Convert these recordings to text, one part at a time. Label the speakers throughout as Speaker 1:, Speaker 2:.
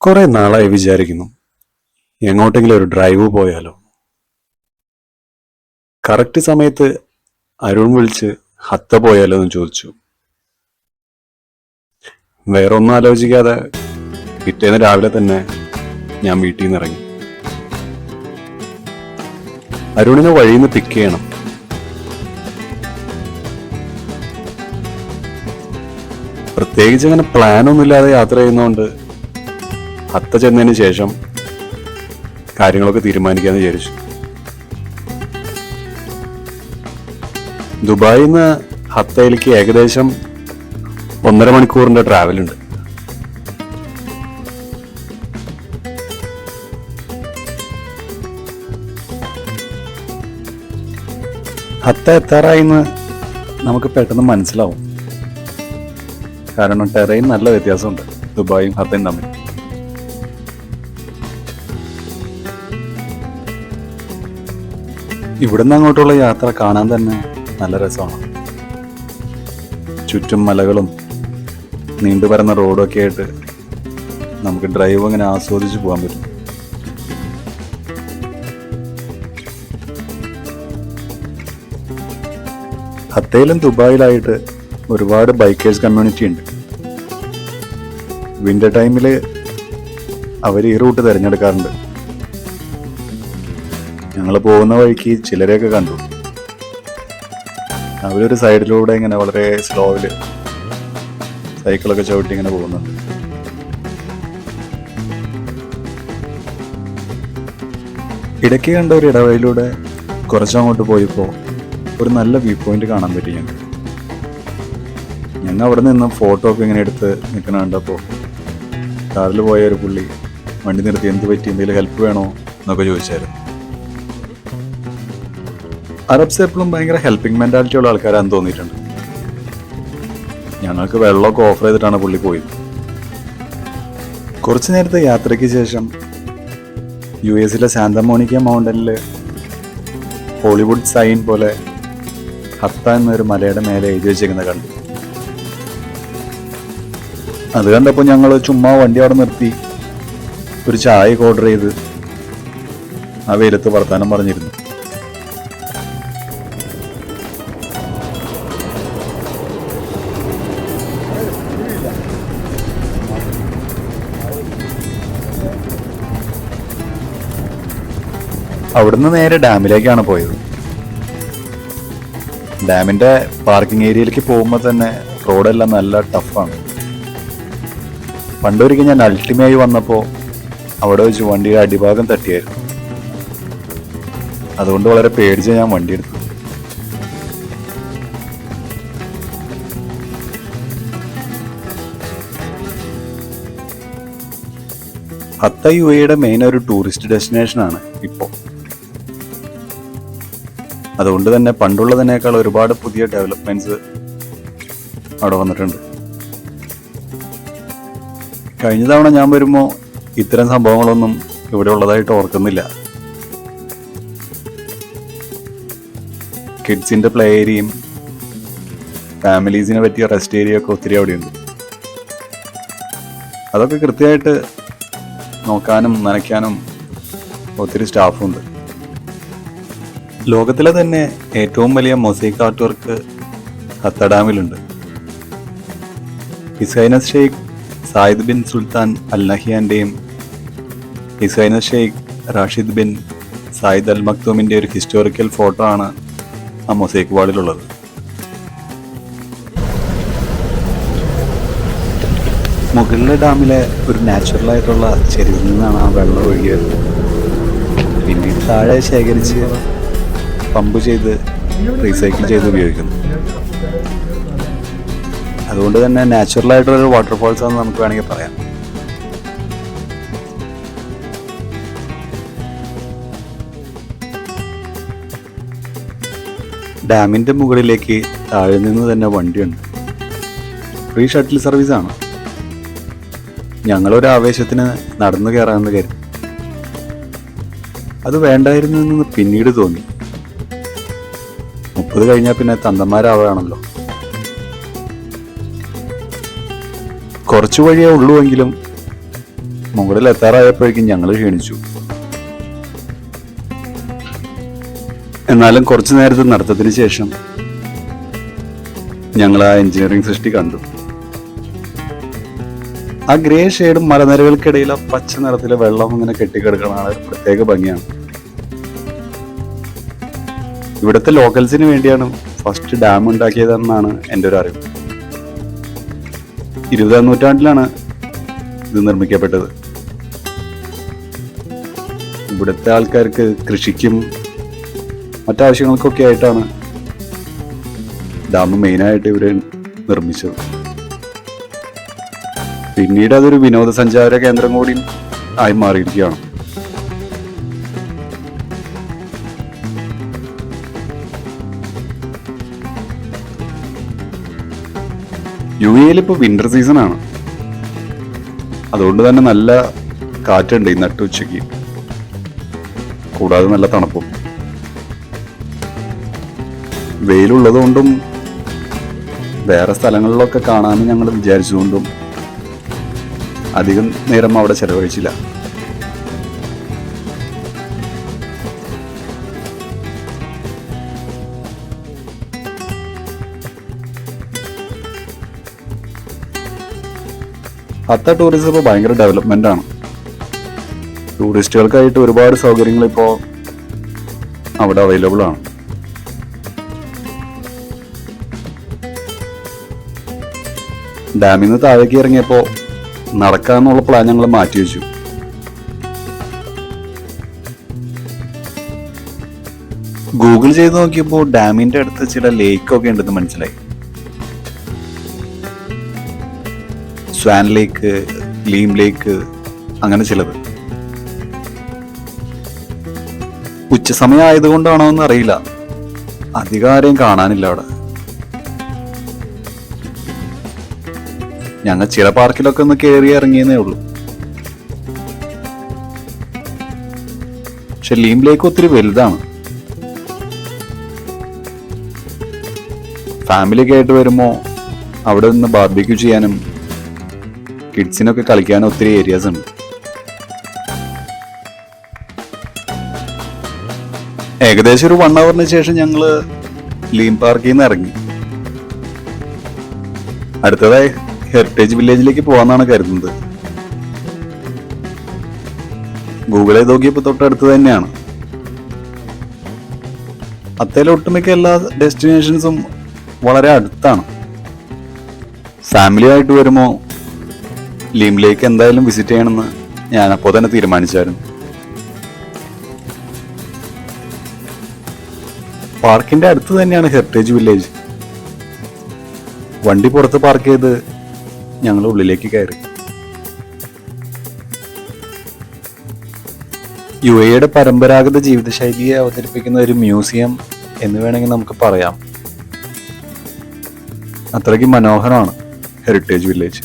Speaker 1: കുറെ നാളായി വിചാരിക്കുന്നു എങ്ങോട്ടെങ്കിലും ഒരു ഡ്രൈവ് പോയാലോ. കറക്റ്റ് സമയത്ത് അരുൺ വിളിച്ച് ഹത്ത പോയാലോ എന്ന് ചോദിച്ചു. വേറെ ഒന്നും ആലോചിക്കാതെ പിറ്റേന്ന് രാവിലെ തന്നെ ഞാൻ വീട്ടിൽ നിന്ന് ഇറങ്ങി. അരുണിനെ വഴിയിൽ നിന്ന് പിക്ക് ചെയ്യണം. പ്രത്യേകിച്ച് അങ്ങനെ പ്ലാനൊന്നും ഇല്ലാതെ യാത്ര ചെയ്യുന്നതുകൊണ്ട് ഹത്ത ചെന്നതിന് ശേഷം കാര്യങ്ങളൊക്കെ തീരുമാനിക്കാന്ന് വിചാരിച്ചു. ദുബായിൽ നിന്ന് ഹത്തയിലേക്ക് ഏകദേശം 1.5 മണിക്കൂറിന്റെ ട്രാവൽ ഉണ്ട്. ഹത്ത എത്താറായിന്ന് നമുക്ക് പെട്ടെന്ന് മനസ്സിലാവും. കാരണം ടെറൈൻ നല്ല വ്യത്യാസമുണ്ട് ദുബായും ഹത്തയും തമ്മിൽ. ഇവിടുന്ന് അങ്ങോട്ടുള്ള യാത്ര കാണാൻ തന്നെ നല്ല രസമാണ്. ചുറ്റും മലകളും നീണ്ടുപരന്ന റോഡൊക്കെ ആയിട്ട് നമുക്ക് ഡ്രൈവ് അങ്ങനെ ആസ്വദിച്ച് പോകാൻ പറ്റും. ഹത്തയിലും ദുബായിലായിട്ട് ഒരുപാട് ബൈക്കേഴ്സ് കമ്മ്യൂണിറ്റി ഉണ്ട്. വിന്റർ ടൈമിൽ അവർ ഈ റൂട്ട് തിരഞ്ഞെടുക്കാറുണ്ട്. ഞങ്ങൾ പോകുന്ന വഴിക്ക് ചിലരെയൊക്കെ കണ്ടു. അവരൊരു സൈഡിലൂടെ ഇങ്ങനെ വളരെ സ്ലോയില് സൈക്കിളൊക്കെ ചവിട്ടി ഇങ്ങനെ പോകുന്നുണ്ട്. ഇടയ്ക്ക് കണ്ട ഒരു ഇടവഴിയിലൂടെ കുറച്ചങ്ങോട്ട് പോയപ്പോൾ ഒരു നല്ല വ്യൂ പോയിന്റ് കാണാൻ പറ്റി. ഞങ്ങൾ അവിടെ നിന്ന് ഫോട്ടോ ഒക്കെ ഇങ്ങനെ എടുത്ത് നിൽക്കണ കണ്ടപ്പോൾ കാറിൽ പോയ ഒരു പുള്ളി വണ്ടി നിർത്തി എന്ത് പറ്റി, എന്തെങ്കിലും ഹെൽപ്പ് വേണോ എന്നൊക്കെ ചോദിച്ചായിരുന്നു. അറബ്സ് എപ്പോഴും ഭയങ്കര ഹെൽപ്പിംഗ് മെന്റാലിറ്റി ഉള്ള ആൾക്കാരാണെന്ന് തോന്നിയിട്ടുണ്ട്. ഞങ്ങൾക്ക് വെള്ളമൊക്കെ ഓഫർ ചെയ്തിട്ടാണ് പുള്ളി പോയത്. കുറച്ചു നേരത്തെ യാത്രയ്ക്ക് ശേഷം US സാന്താ മോണിക്ക മൗണ്ടനിൽ ഹോളിവുഡ് സൈൻ പോലെ ഹത്ത എന്നൊരു മലയുടെ മേലെ എഴുതി വെച്ചേക്കുന്നത് കണ്ടു. അത് കണ്ടപ്പോൾ ഞങ്ങൾ ചുമ്മാ വണ്ടി അവിടെ നിർത്തി ഒരു ചായ ഓർഡർ ചെയ്ത് ആ വെയിലത്ത് വർത്താനം പറഞ്ഞിരുന്നു. അവിടുന്ന് നേരെ ഡാമിലേക്കാണ് പോയത്. ഡാമിന്റെ പാർക്കിംഗ് ഏരിയയിലേക്ക് പോകുമ്പോൾ തന്നെ റോഡെല്ലാം നല്ല ടഫാണ്. പണ്ടൊരിക്കൽ ഞാൻ അൾട്ടിമേയി വന്നപ്പോൾ അവിടെ വെച്ച് വണ്ടിയുടെ അടിഭാഗം തട്ടിയായിരുന്നു. അതുകൊണ്ട് വളരെ പേടിച്ച് ഞാൻ വണ്ടി എടുത്തു. ഹത്ത UAE മെയിൻ ഒരു ടൂറിസ്റ്റ് ഡെസ്റ്റിനേഷനാണ് ഇപ്പോൾ. അതുകൊണ്ട് തന്നെ പണ്ടുള്ളതിനേക്കാൾ ഒരുപാട് പുതിയ ഡെവലപ്മെന്റ്സ് അവിടെ വന്നിട്ടുണ്ട്. കഴിഞ്ഞ തവണ ഞാൻ വരുമ്പോൾ ഇത്തരം സംഭവങ്ങളൊന്നും ഇവിടെ ഉള്ളതായിട്ട് ഓർക്കുന്നില്ല. കിഡ്സിന്റെ പ്ലേ ഏരിയയും ഫാമിലീസിനെ പറ്റിയ റെസ്റ്റ് ഏരിയ ഒക്കെ ഒത്തിരി അവിടെയുണ്ട്. അതൊക്കെ കൃത്യമായിട്ട് നോക്കാനും നനയ്ക്കാനും ഒത്തിരി സ്റ്റാഫുണ്ട്. ലോകത്തിലെ തന്നെ ഏറ്റവും വലിയ മൊസൈക്ക് ആർട്ട് വർക്ക് ഹത്ത ഡാമിലുണ്ട്. His highness Sheikh Zayed bin Sultan Al നഹിയാന്റെയും his highness Sheikh Rashid bin Zayed Al മക്തൂമിന്റെ ഒരു ഹിസ്റ്റോറിക്കൽ ഫോട്ടോ ആണ് ആ മൊസൈക്ക് വാളിലുള്ളത്. മുകളിലെ ഡാമിലെ ഒരു നാച്ചുറലായിട്ടുള്ള ചെരുവിൽ നിന്നാണ് ആ വെള്ളം ഒഴുകിയത്. പിന്നീട് താഴെ ശേഖരിച്ച് പമ്പ് ചെയ്ത് റീസൈക്കിൾ ചെയ്ത് ഉപയോഗിക്കുന്നു. അതുകൊണ്ട് തന്നെ നാച്ചുറലായിട്ടുള്ളൊരു വാട്ടർഫോൾസ് ആണെന്ന് നമുക്ക് വേണമെങ്കിൽ പറയാം. ഡാമിന്റെ മുകളിലേക്ക് താഴെ നിന്ന് തന്നെ വണ്ടിയുണ്ട്. ഫ്രീ ഷട്ടിൽ സർവീസാണ്. ഞങ്ങളൊരു ആവേശത്തിന് നടന്നു കയറാമെന്ന് കരുതി. അത് വേണ്ടായിരുന്നു എന്ന് പിന്നീട് തോന്നി. 30 കഴിഞ്ഞാൽ പിന്നെ തന്തന്മാരാവുകയാണല്ലോ. കുറച്ചു വഴിയേ ഉള്ളൂവെങ്കിലും മുകളിൽ എത്താറായപ്പോഴേക്കും ഞങ്ങൾ ക്ഷീണിച്ചു. എന്നാലും കുറച്ചു നേരത്തെ നടത്തത്തിന് ശേഷം ഞങ്ങൾ ആ എഞ്ചിനീയറിംഗ് സൃഷ്ടി കണ്ടു. ആ ഗ്രേ ഷെയ്ഡും മലനിരകൾക്കിടയിൽ ആ പച്ച നിറത്തിലെ വെള്ളം ഇങ്ങനെ കെട്ടിക്കിടക്കണ ഒരു പ്രത്യേക ഭംഗിയാണ്. ഇവിടുത്തെ ലോക്കൽസിന് വേണ്ടിയാണ് ഫസ്റ്റ് ഡാം ഉണ്ടാക്കിയതെന്നാണ് എൻ്റെ ഒരു അറിവ്. 20ാം നൂറ്റാണ്ടിലാണ് ഇത് നിർമ്മിക്കപ്പെട്ടത്. ഇവിടുത്തെ ആൾക്കാർക്ക് കൃഷിക്കും മറ്റാവശ്യങ്ങൾക്കൊക്കെ ആയിട്ടാണ് ഡാം മെയിനായിട്ട് ഇവർ നിർമ്മിച്ചത്. പിന്നീട് അതൊരു വിനോദസഞ്ചാര കേന്ദ്രം കൂടി ആയി മാറിയിരിക്കുകയാണ്. UAE ഇപ്പോൾ വിന്റർ സീസൺ ആണ്. അതുകൊണ്ട് തന്നെ നല്ല കാറ്റുണ്ട് ഈ നട്ടുച്ചയ്ക്ക്, കൂടാതെ നല്ല തണുപ്പും. വെയിലുള്ളത് കൊണ്ടും വേറെ സ്ഥലങ്ങളിലൊക്കെ കാണാമെന്ന് ഞങ്ങൾ വിചാരിച്ചുകൊണ്ടും അധികം നേരം അവിടെ ചെലവഴിച്ചില്ല. ഹത്ത ടൂറിസം ഇപ്പോൾ ഭയങ്കര ഡെവലപ്മെന്റ് ആണ്. ടൂറിസ്റ്റുകൾക്കായിട്ട് ഒരുപാട് സൗകര്യങ്ങൾ ഇപ്പോൾ അവിടെ അവൈലബിൾ ആണ്. ഡാമിൽ നിന്ന് താഴേക്ക് ഇറങ്ങിയപ്പോൾ നടക്കാന്നുള്ള പ്ലാൻ ഞങ്ങൾ മാറ്റിവെച്ചു. ഗൂഗിൾ ചെയ്ത് നോക്കിയപ്പോൾ ഡാമിന്റെ അടുത്ത് ചില ലേക്കൊക്കെ ഉണ്ടെന്ന് മനസ്സിലായി. സ്വാൻ ലേക്ക്, ലീം ലേക്ക്, അങ്ങനെ ചിലത്. ഉച്ചസമയം ആയതുകൊണ്ടാണോ എന്ന് അറിയില്ല, അധികം ആരെയും കാണാനില്ല അവിടെ. ഞങ്ങൾ ചില പാർക്കിലൊക്കെ ഒന്ന് കയറി ഇറങ്ങിയെന്നേ ഉള്ളൂ. പക്ഷെ ലീം ലേക്ക് ഒത്തിരി വലുതാണ്. ഫാമിലിയൊക്കെ ആയിട്ട് വരുമ്പോൾ അവിടെ നിന്ന് ബാർബിക്യൂ ചെയ്യാനും കിഡ്സിനൊക്കെ കളിക്കാനും ഒത്തിരി ഏരിയാസ് ഉണ്ട്. ഏകദേശം ഒരു 1 hourന് ശേഷം ഞങ്ങൾ ലീം പാർക്കിൽ നിന്ന് ഇറങ്ങി. അടുത്തതായി ഹെറിറ്റേജ് വില്ലേജിലേക്ക് പോകാന്നാണ് കരുതുന്നത്. ഗൂഗിൾ ചെയ്ത് നോക്കിയപ്പോൾ തൊട്ടടുത്ത് തന്നെയാണ്. അത്തേലെ ഒട്ടുമിക്ക എല്ലാ ഡെസ്റ്റിനേഷൻസും വളരെ അടുത്താണ്. ഫാമിലി ആയിട്ട് വരുമ്പോൾ ലീം ലേക്ക് എന്തായാലും വിസിറ്റ് ചെയ്യണമെന്ന് ഞാൻ അപ്പോൾ തന്നെ തീരുമാനിച്ചായിരുന്നു. പാർക്കിന്റെ അടുത്ത് തന്നെയാണ് ഹെറിറ്റേജ് വില്ലേജ്. വണ്ടി പുറത്ത് പാർക്ക് ചെയ്ത് ഞങ്ങൾ ഉള്ളിലേക്ക് കയറി. UAEയുടെ പരമ്പരാഗത ജീവിതശൈലിയെ അവതരിപ്പിക്കുന്ന ഒരു മ്യൂസിയം എന്ന് വേണമെങ്കിൽ നമുക്ക് പറയാം. അത്രയ്ക്ക് മനോഹരമാണ് ഹെറിറ്റേജ് വില്ലേജ്.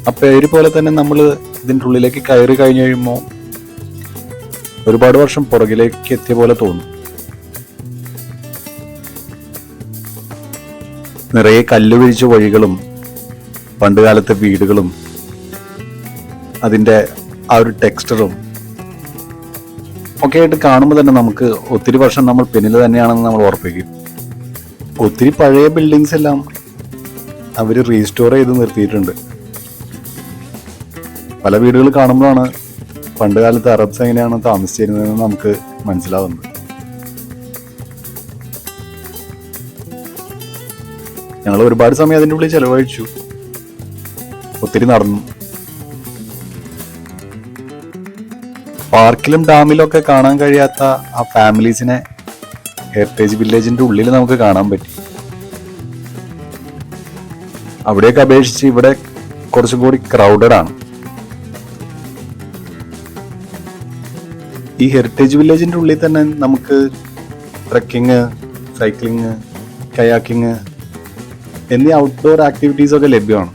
Speaker 1: ആ പേര് പോലെ തന്നെ നമ്മൾ ഇതിൻ്റെ ഉള്ളിലേക്ക് കയറി കഴിഞ്ഞു കഴിയുമ്പോൾ ഒരുപാട് വർഷം പുറകിലേക്ക് എത്തിയ പോലെ തോന്നും. നിറയെ കല്ല് വിരിച്ച വഴികളും പണ്ടുകാലത്തെ വീടുകളും അതിൻ്റെ ആ ഒരു ടെക്സ്ചറും ഒക്കെ ആയിട്ട് കാണുമ്പോൾ തന്നെ നമുക്ക് ഒത്തിരി വർഷം നമ്മൾ പിന്നിൽ തന്നെയാണെന്ന് നമ്മൾ ഓർപ്പിക്കും. ഒത്തിരി പഴയ ബിൽഡിങ്സ് എല്ലാം അവർ റീസ്റ്റോർ ചെയ്ത് നിർത്തിയിട്ടുണ്ട്. പല വീടുകൾ കാണുമ്പോഴാണ് പണ്ട് കാലത്ത് അറബ്സ് എങ്ങനെയാണ് താമസിച്ചിരുന്നതെന്ന് നമുക്ക് മനസ്സിലാവുന്നത്. ഞങ്ങൾ ഒരുപാട് സമയം അതിൻ്റെ ഉള്ളിൽ ചെലവഴിച്ചു, ഒത്തിരി നടന്നു. പാർക്കിലും ഡാമിലും ഒക്കെ കാണാൻ കഴിയാത്ത ആ ഫാമിലീസിനെ ഹെറിറ്റേജ് വില്ലേജിന്റെ ഉള്ളിൽ നമുക്ക് കാണാൻ പറ്റി. അവിടെയൊക്കെ അപേക്ഷിച്ച് ഇവിടെ കുറച്ചും കൂടി ക്രൗഡഡ് ആണ്. ഈ ഹെറിറ്റേജ് വില്ലേജിന്റെ ഉള്ളിൽ തന്നെ നമുക്ക് ട്രെക്കിങ്, സൈക്ലിങ്, കയാക്കിങ് എന്നീ ഔട്ട്ഡോർ ആക്ടിവിറ്റീസ് ഒക്കെ ലഭ്യമാണ്.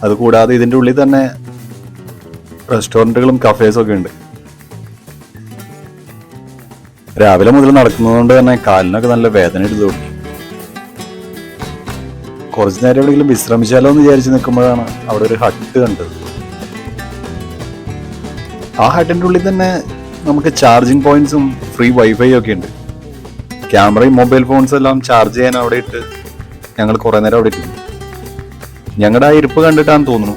Speaker 1: അതുകൂടാതെ ഇതിന്റെ ഉള്ളിൽ തന്നെ റെസ്റ്റോറൻറ്റുകളും കഫേസും ഒക്കെ ഉണ്ട്. രാവിലെ മുതൽ നടക്കുന്നതുകൊണ്ട് തന്നെ കാലിനൊക്കെ നല്ല വേദന എടുത്തു തുടങ്ങി. കുറച്ചു നേരം എവിടെയെങ്കിലും വിശ്രമിച്ചാലോ എന്ന് വിചാരിച്ച് നിൽക്കുമ്പോഴാണ് അവിടെ ഒരു ഹട്ട് കണ്ടത്. ആ ഹട്ടിൻ്റെ ഉള്ളിൽ തന്നെ നമുക്ക് ചാർജിങ് പോയിന്റ്സും ഫ്രീ വൈഫൈ ഒക്കെ ഉണ്ട്. ക്യാമറയും മൊബൈൽ ഫോൺസും എല്ലാം ചാർജ് ചെയ്യാൻ അവിടെ ഇട്ട് ഞങ്ങൾ കുറേ നേരം അവിടെ ഇട്ടു. ഞങ്ങളുടെ ആ ഇരിപ്പ് കണ്ടിട്ടാന്ന് തോന്നുന്നു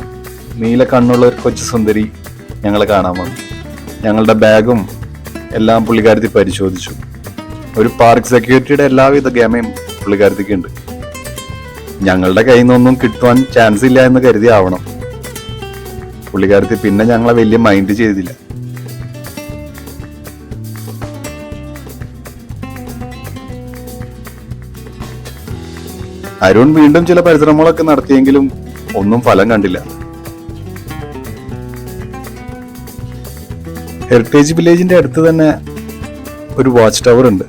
Speaker 1: നീല കണ്ണുള്ള ഒരു കൊച്ചു സുന്ദരി ഞങ്ങളെ കാണാൻ വന്നു. ഞങ്ങളുടെ ബാഗും എല്ലാം പുള്ളിക്കാരത്തി പരിശോധിച്ചു. ഒരു പാർക്ക് സെക്യൂരിറ്റിയുടെ എല്ലാവിധ ഗമയും പുള്ളിക്കാരത്തിക്ക് ഉണ്ട്. ഞങ്ങളുടെ കയ്യിൽ നിന്നൊന്നും കിട്ടുവാൻ ചാൻസ് ഇല്ല എന്ന് കരുതി ആവണം. പുള്ളിക്കാരത്തി പിന്നെ ഞങ്ങളെ വലിയ മൈൻഡ് ചെയ്തില്ല. അരുൺ വീണ്ടും ചില പരിശ്രമങ്ങളൊക്കെ നടത്തിയെങ്കിലും ഒന്നും ഫലം കണ്ടില്ല. ഹെറിറ്റേജ് വില്ലേജിന്റെ അടുത്ത് തന്നെ ഒരു വാച്ച് ടവർ ഉണ്ട്.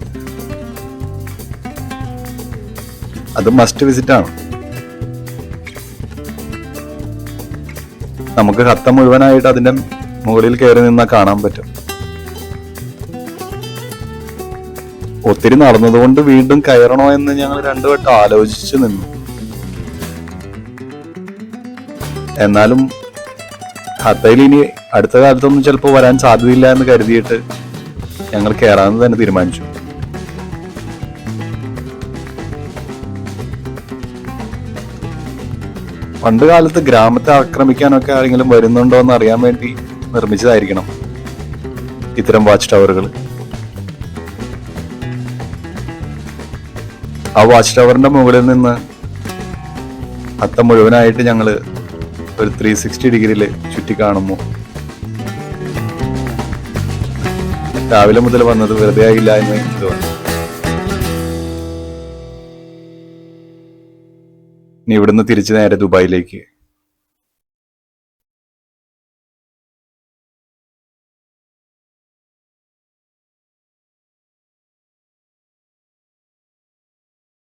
Speaker 1: അത് മസ്റ്റ് വിസിറ്റ് ആണ്. നമുക്ക് ഹത്ത മുഴുവനായിട്ട് അതിന്റെ മുകളിൽ കയറി നിന്നാൽ കാണാൻ പറ്റും. ഒത്തിരി നടന്നതുകൊണ്ട് വീണ്ടും കയറണോ എന്ന് ഞങ്ങൾ രണ്ടുവട്ടം ആലോചിച്ചു നിന്നു. എന്നാലും ഹത്തയിൽ ഇനി അടുത്ത കാലത്തൊന്നും ചിലപ്പോൾ വരാൻ സാധ്യതയില്ല എന്ന് കരുതിയിട്ട് ഞങ്ങൾ കയറാമെന്ന് തന്നെ തീരുമാനിച്ചു. പണ്ട് കാലത്ത് ഗ്രാമത്തെ ആക്രമിക്കാനൊക്കെ ആരെങ്കിലും വരുന്നുണ്ടോ എന്ന് അറിയാൻ വേണ്ടി നിർമ്മിച്ചതായിരിക്കണം ഇത്തരം വാച്ച് ടവറുകൾ. ആ വാച്ച് ടവറിന്റെ മുകളിൽ നിന്ന് ഹത്ത മുഴുവനായിട്ട് ഞങ്ങള് ഒരു 360 ഡിഗ്രിയിൽ ചുറ്റി കാണുന്നു. രാവിലെ മുതൽ വന്നത് വെറുതെ ആയില്ല എന്ന് എനിക്ക് തോന്നുന്നു. ഇനി ഇവിടുന്ന് തിരിച്ച് നേരെ ദുബായിലേക്ക്.